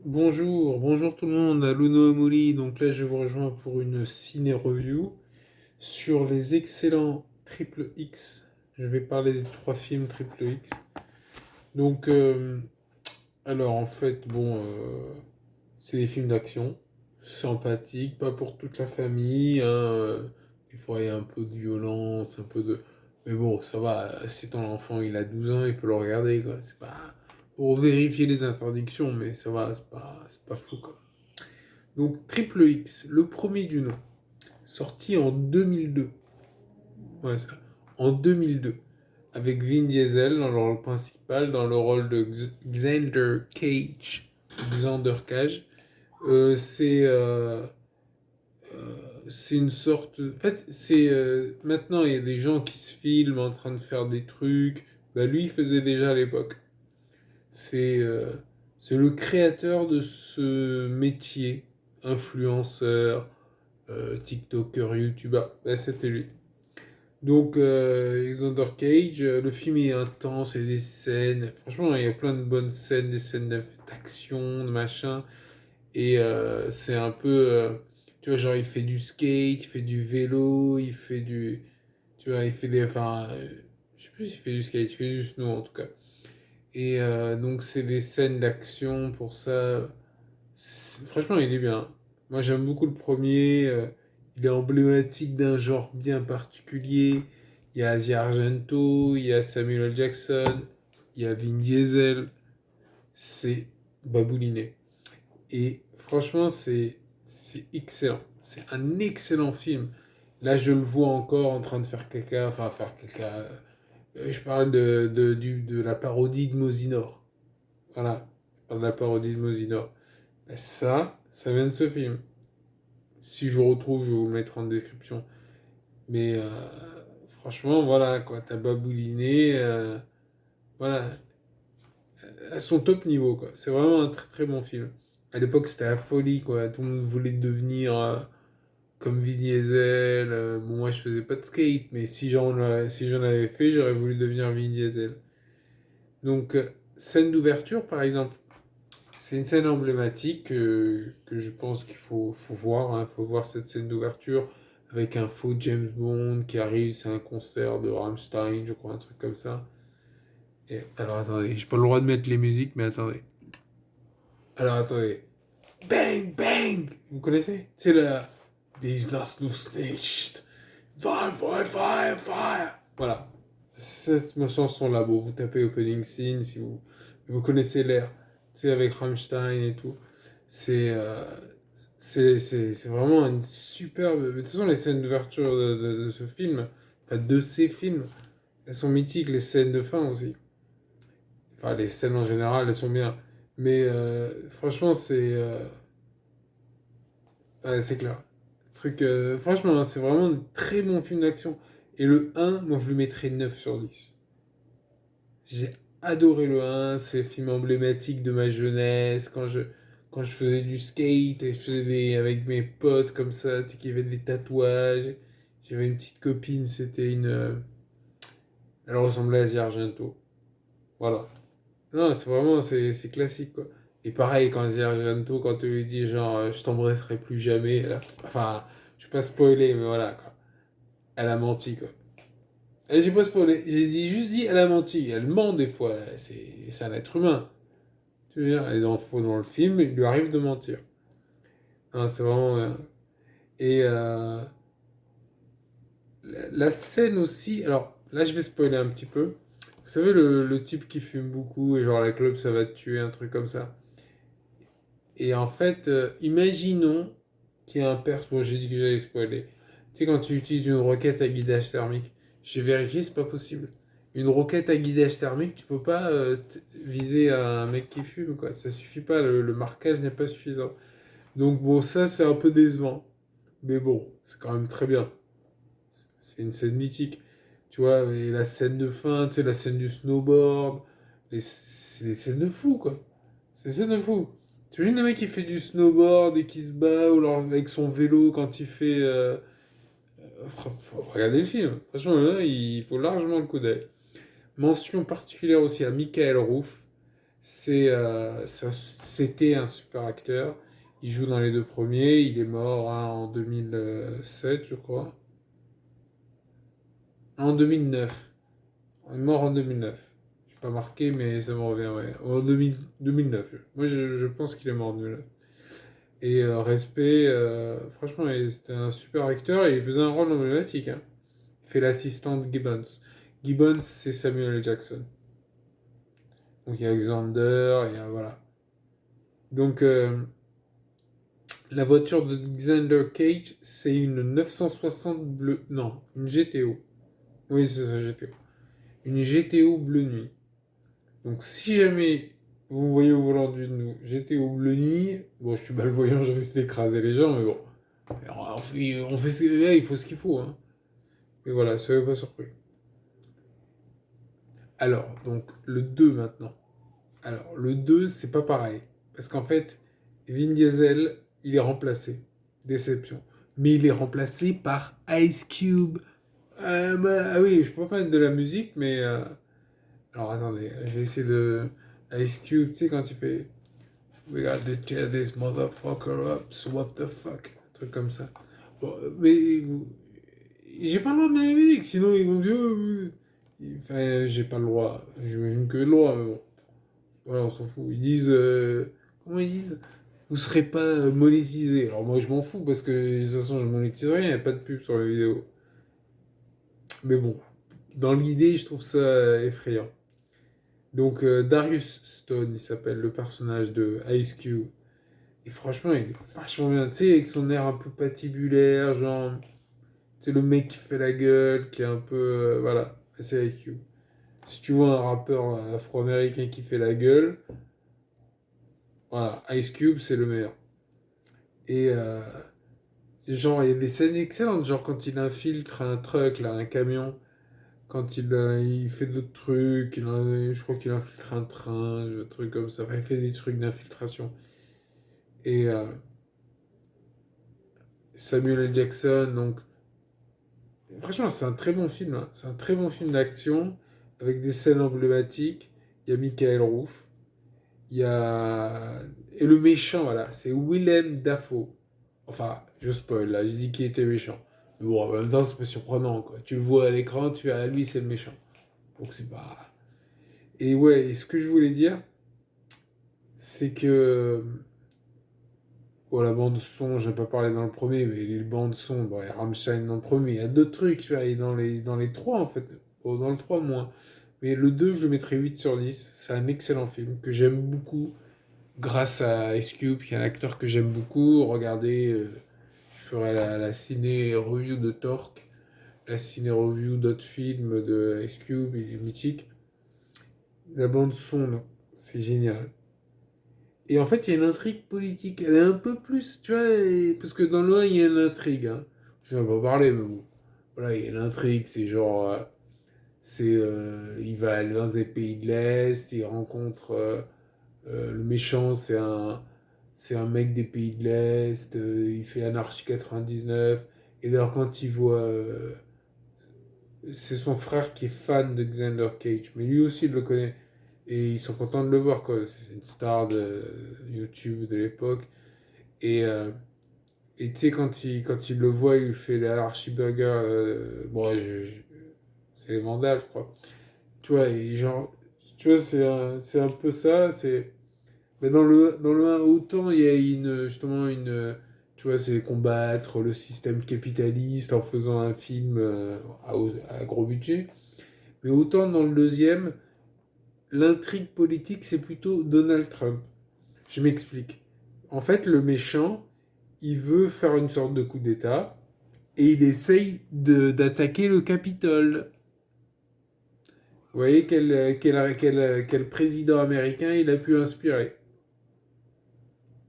Bonjour tout le monde, Luno Amouli. Donc là, je vous rejoins pour une ciné-review sur les excellents Triple X. Je vais parler des trois films Triple X. Donc, alors en fait, c'est des films d'action, sympathiques, pas pour toute la famille. Il faudrait un peu de violence, un peu de. Mais bon, ça va, si ton enfant il a 12 ans, il peut le regarder, quoi. C'est pas pour vérifier les interdictions, mais ça va, c'est pas fou, quoi. Donc Triple X, le premier du nom, sorti en 2002. Ouais, ça. En 2002. Avec Vin Diesel dans le rôle principal, dans le rôle de Xander Cage. Xander Cage. Euh, c'est euh, c'est une sorte. En fait, maintenant il y a des gens qui se filment en train de faire des trucs. Bah, lui, il faisait déjà à l'époque. C'est euh, c'est le créateur de ce métier, influenceur, TikToker, YouTuber. Ben, c'était lui. Donc, Alexander Cage, le film est intense, il y a des scènes. Franchement, il y a plein de bonnes scènes, des scènes d'action, de machin. Et c'est un peu. Tu vois, genre, il fait du skate, il fait du vélo, il fait du. Tu vois, il fait des. Enfin, je sais plus s'il fait du skate, il fait du snow en tout cas. Et donc, c'est des scènes d'action pour ça. Franchement, il est bien. Moi, j'aime beaucoup le premier. Il est emblématique d'un genre bien particulier. Il y a Asia Argento, il y a Samuel L. Jackson, il y a Vin Diesel. C'est babouliné. Et franchement, c'est excellent. C'est un excellent film. Là, je le vois encore en train de faire caca. Enfin, faire caca. Je parle de la parodie de Mosinor. Voilà. Je parle de la parodie de Mosinor. Ben, ça vient de ce film. Si je retrouve, je vais vous le mettre en description. Mais franchement, voilà, quoi. T'as babouliné. Voilà. À son top niveau, quoi. C'est vraiment un très très bon film. À l'époque, c'était la folie, quoi. Tout le monde voulait devenir comme Vin Diesel. Bon, moi, je faisais pas de skate, mais si j'en avais fait, j'aurais voulu devenir Vin Diesel. Donc, scène d'ouverture, par exemple. C'est une scène emblématique que je pense qu'il faut voir. Il faut voir cette scène d'ouverture avec un faux James Bond qui arrive. C'est un concert de Rammstein, je crois, un truc comme ça. Et, alors attendez, j'ai pas le droit de mettre les musiques, mais attendez. Alors attendez. Bang, bang! Vous connaissez? C'est le These last no snitched. Fire, fire, fire, fire! Voilà. Cette chanson-là, bon, vous tapez opening scene si vous connaissez l'air. C'est avec Rammstein et tout. C'est c'est vraiment une superbe. De toute façon, les scènes d'ouverture de ce film, enfin de ces films, elles sont mythiques. Les scènes de fin aussi. Enfin, les scènes en général, elles sont bien. Mais franchement, c'est clair. Truc, franchement, hein, c'est vraiment un très bon film d'action. Et le un, moi, je lui mettrais 9 sur 10. J'ai adoré le un, c'est un film emblématique de ma jeunesse, quand je faisais du skate et je faisais avec mes potes comme ça, tu sais, qui avaient des tatouages. J'avais une petite copine, c'était une. Elle ressemblait à Asia Argento. Voilà. Non, c'est vraiment, c'est classique, quoi. Et pareil, quand Asia Argento, quand tu lui dis genre, je t'embrasserai plus jamais, enfin, je vais pas spoiler, mais voilà, quoi. Elle a menti, quoi. Et j'ai pas spoilé, juste dit, elle a menti. Elle ment des fois, c'est un être humain. Tu veux dire, et dans le film, il lui arrive de mentir. Hein, c'est vraiment. Et la scène aussi. Alors, là, je vais spoiler un petit peu. Vous savez, le type qui fume beaucoup, et genre, la clope, ça va te tuer, un truc comme ça. Et en fait, imaginons qu'il y a un perso. Bon, j'ai dit que j'allais spoiler. Tu sais, quand tu utilises une roquette à guidage thermique, j'ai vérifié, c'est pas possible. Une roquette à guidage thermique, tu peux pas viser un mec qui fume, quoi. Ça suffit pas, le marquage n'est pas suffisant. Donc bon, ça c'est un peu décevant. Mais bon, c'est quand même très bien. C'est une scène mythique. Tu vois, et la scène de fin, tu sais, la scène du snowboard. C'est des scènes de fou, quoi. C'est des scènes de fou. Tu imagines un mec qui fait du snowboard et qui se bat ou alors avec son vélo quand il fait. Faut regarder le film. Franchement, là, il faut largement le coup d'œil. Mention particulière aussi à Michael Rouf. C'était un super acteur. Il joue dans les deux premiers. Il est mort en 2007, je crois. En 2009. Il est mort en 2009. Je n'ai pas marqué, mais ça me revient, ouais. En 2009. Moi, je pense qu'il est mort en 2009. Et respect, franchement, c'était un super acteur et il faisait un rôle emblématique, hein. Il fait l'assistant de Gibbons. Gibbons, c'est Samuel L. Jackson. Donc il y a Alexander, il y a voilà. Donc la voiture de Xander Cage, c'est une 960 bleu. Non, une GTO. Oui, c'est ça, GTO. Une GTO bleu nuit. Donc si jamais vous me voyez au volant d'une GTO bleu nuit, bon, je suis malvoyant, je risque d'écraser les gens, mais bon. Il faut ce qu'il faut, hein. Mais voilà, soyez pas surpris. Alors, donc, le 2 maintenant. Alors, le 2 c'est pas pareil. Parce qu'en fait, Vin Diesel, il est remplacé. Déception. Mais il est remplacé par Ice Cube. Ah oui, je peux pas mettre de la musique, mais... alors, attendez, je vais essayer de... Ice Cube, tu sais, quand il fait... We got to tear this motherfucker up, so what the fuck. Un truc comme ça. Bon, mais... J'ai pas le droit de mettre la musique, sinon ils vont dire... Enfin, j'ai pas le droit. J'imagine que le droit, mais bon. Voilà, on s'en fout. Ils disent. Comment ils disent? Vous serez pas monétisé. Alors moi, je m'en fous parce que de toute façon, je monétise rien. Il n'y a pas de pub sur les vidéos. Mais bon, dans l'idée, je trouve ça effrayant. Donc, Darius Stone, il s'appelle le personnage de Ice Cube. Et franchement, il est vachement bien. Tu sais, avec son air un peu patibulaire, genre. Tu sais, le mec qui fait la gueule, qui est un peu. Voilà, c'est Ice Cube. Si tu vois un rappeur afro-américain qui fait la gueule, voilà, Ice Cube, c'est le meilleur. Et c'est genre, il y a des scènes excellentes, genre quand il infiltre un truck, là, un camion, quand il fait d'autres trucs, je crois qu'il infiltre un train, un truc comme ça. Enfin, il fait des trucs d'infiltration. Et Samuel L. Jackson, donc, franchement, c'est un très bon film, hein. C'est un très bon film d'action, avec des scènes emblématiques. Il y a Michael Rouf, il y a... Et le méchant, voilà, c'est Willem Dafoe. Enfin, je spoil là, je dis qu'il était méchant. Mais bon, en même temps, c'est pas surprenant, quoi. Tu le vois à l'écran, tu as lui, c'est le méchant. Donc c'est pas. Et ouais, et ce que je voulais dire, c'est que. Bon, la bande-son, je n'ai pas parlé dans le premier, mais les bandes-son, bon, il y a Rammstein dans le premier, il y a d'autres trucs, tu vois, et dans les trois, en fait. Bon, dans le 3 moins. Mais le 2 je le mettrais 8 sur 10. C'est un excellent film que j'aime beaucoup, grâce à Ice Cube, qui est un acteur que j'aime beaucoup. Regardez, je ferai la ciné-review de Torque, la ciné-review d'autres films de Ice Cube, il est mythique. La bande son, là, c'est génial. Et en fait, il y a une intrigue politique. Elle est un peu plus, tu vois, parce que dans le 1, il y a une intrigue, hein. Je vais pas parler, mais bon. Voilà, il y a l'intrigue, c'est genre... il va aller dans des pays de l'Est, il rencontre... le méchant, c'est un mec des pays de l'Est, il fait Anarchie 99. Et d'ailleurs, quand il voit... c'est son frère qui est fan de Xander Cage, mais lui aussi il le connaît. Et ils sont contents de le voir, quoi. C'est une star de YouTube de l'époque. Et et tu sais, quand il le voit, il fait l'Anarchy Burger. Bon, c'est les Vandales, je crois. Tu vois, et genre, tu vois, c'est un peu ça. Mais dans le 1, autant il y a justement tu vois, c'est combattre le système capitaliste en faisant un film à gros budget. Mais autant dans le deuxième, l'intrigue politique, c'est plutôt Donald Trump. Je m'explique. En fait, le méchant, il veut faire une sorte de coup d'État et il essaye d'attaquer le Capitole. Vous voyez quel président américain il a pu inspirer.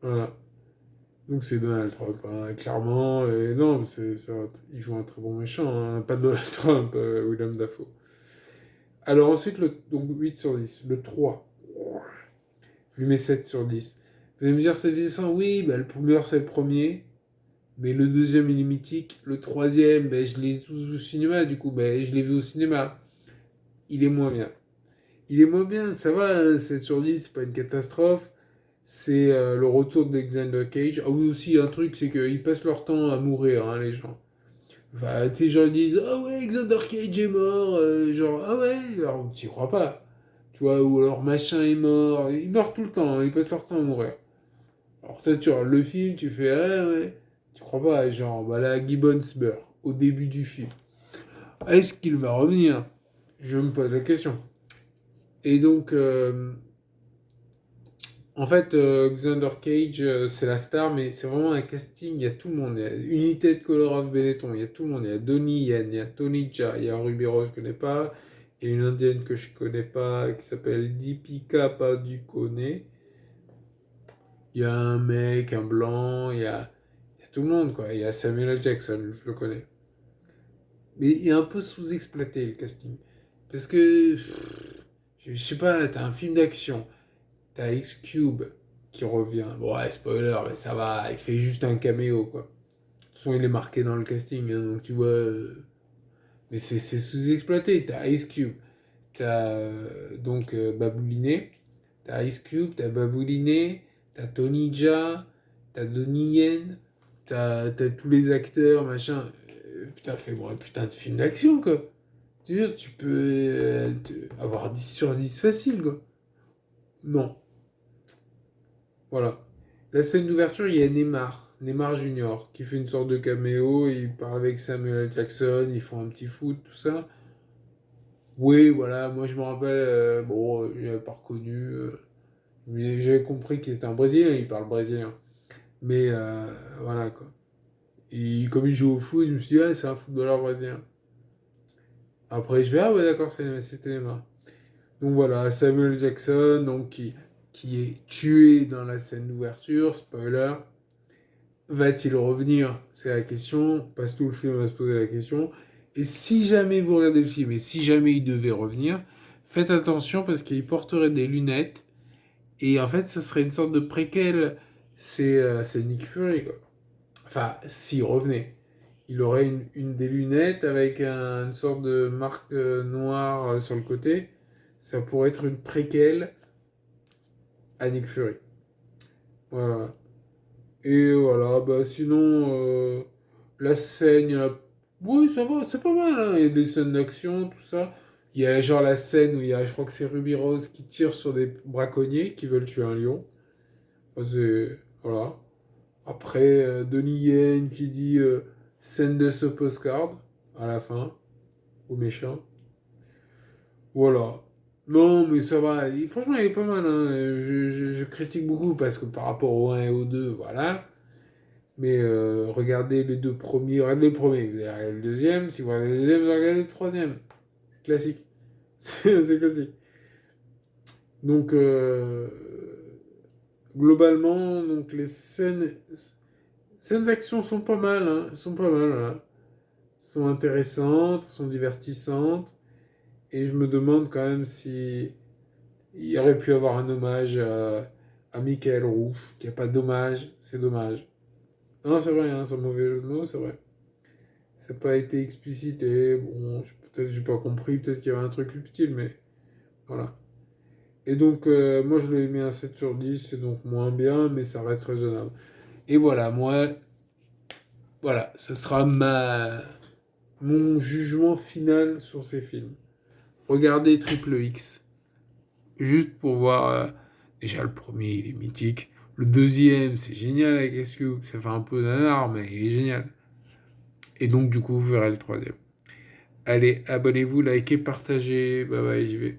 Voilà. Donc c'est Donald Trump, hein, clairement. Et non, il joue un très bon méchant, hein, pas Donald Trump, William Dafoe. Alors ensuite, donc 8 sur 10. Le 3, je lui mets 7 sur 10. Vous allez me dire, c'est décent. Oui, bah, le premier, c'est le premier. Mais le deuxième, il est mythique. Le troisième, ben, je l'ai tous vu au cinéma, du coup, ben, je l'ai vu au cinéma. Il est moins bien. il est moins bien, ça va, hein, 7 sur 10, c'est pas une catastrophe. C'est le retour d'Alexander Cage. Ah oui, aussi, un truc, c'est qu'ils passent leur temps à mourir, hein, les gens. Enfin, tu sais, genre, ils disent, ah ouais, Alexander Cage est mort. Genre, ah ouais, alors, t'y crois pas. Tu vois, ou alors machin est mort. Ils meurent tout le temps, hein, ils passent leur temps à mourir. Alors, toi, tu regardes le film, tu fais, ah ouais. Tu crois pas, genre, bah là, Gibbons meurt au début du film. Est-ce qu'il va revenir? Je me pose la question. Et donc, en fait, Xander Cage, c'est la star, mais c'est vraiment un casting, il y a tout le monde. Il y a Unité de Color of Benetton, il y a tout le monde. Il y a Donnie Yen, il y a Tony Jaa, il y a Ruby Rose, je connais pas. Il y a une indienne que je connais pas, qui s'appelle Deepika Padukone. Il y a un mec, un blanc, il y a tout le monde, quoi. Il y a Samuel L. Jackson, je le connais. Mais il est un peu sous-exploité, le casting. Parce que, je sais pas, t'as un film d'action. T'as X-Cube qui revient. Bon, ouais, spoiler, mais ça va, il fait juste un caméo, quoi. De toute façon, il est marqué dans le casting, hein, donc tu vois. Mais c'est sous-exploité. T'as Ice Cube, t'as donc Babouliné, t'as Ice Cube, t'as Babouliné, t'as Tony Jaa, t'as Donnie Yen, t'as tous les acteurs, machin. Putain, fais-moi un putain de film d'action, quoi. Tu veux dire, tu peux avoir 10 sur 10 facile, quoi. Non. Voilà. La scène d'ouverture, il y a Neymar, Neymar Junior, qui fait une sorte de caméo, il parle avec Samuel L. Jackson, ils font un petit foot, tout ça. Oui, voilà, moi je me rappelle, bon, je l'avais pas reconnu, mais j'avais compris qu'il était un Brésilien, il parle brésilien. Mais voilà quoi. Et comme il joue au foot, je me suis dit, ah, c'est un footballeur brésilien. Après, je vais, ah ouais, d'accord, c'était Neymar. Donc voilà, Samuel Jackson, donc, qui est tué dans la scène d'ouverture, spoiler. Va-t-il revenir? C'est la question. Passe tout le film à se poser la question. Et si jamais vous regardez le film et si jamais il devait revenir, faites attention parce qu'il porterait des lunettes. Et en fait, ça serait une sorte de préquel. C'est Nick Fury, quoi. Enfin, s'il revenait. Il aurait une des lunettes avec une sorte de marque noire sur le côté. Ça pourrait être une préquelle à Nick Fury. Voilà. Et voilà, bah sinon, la scène, il y en a... Oui, ça va, c'est pas mal, hein. Il y a des scènes d'action, tout ça. Il y a genre la scène où il y a, je crois que c'est Ruby Rose qui tire sur des braconniers qui veulent tuer un lion. Enfin, voilà. Après, Donnie Yen qui dit send us a postcard à la fin, au méchant. Voilà. Non, mais ça va. Franchement, il est pas mal, hein. Je critique beaucoup parce que par rapport au un et au 2 voilà. Mais regardez les deux premiers, regardez le premier, vous regardez le deuxième, si vous regardez le deuxième, vous regardez le troisième. Classique. C'est classique. Donc, globalement, donc les scènes d'action sont pas mal, hein, sont pas mal, hein. Sont intéressantes, sont divertissantes, et je me demande quand même si il y aurait pu avoir un hommage à Michael Roux, qu'il n'y a pas d'hommage, c'est dommage. Non, c'est vrai, hein, c'est un mauvais jeu de mots, c'est vrai. Ça n'a pas été explicité. Bon, peut-être j'ai pas compris, peut-être qu'il y avait un truc subtil, mais voilà. Et donc, moi, je lui ai mis un 7 sur 10, c'est donc moins bien, mais ça reste raisonnable. Et voilà, moi, voilà, ce sera mon jugement final sur ces films. Regardez Triple X, juste pour voir. Déjà, le premier, il est mythique. Le deuxième, c'est génial avec SQ. Ça fait un peu nanar, mais il est génial. Et donc, du coup, vous verrez le troisième. Allez, abonnez-vous, likez, partagez. Bye bye, j'y vais.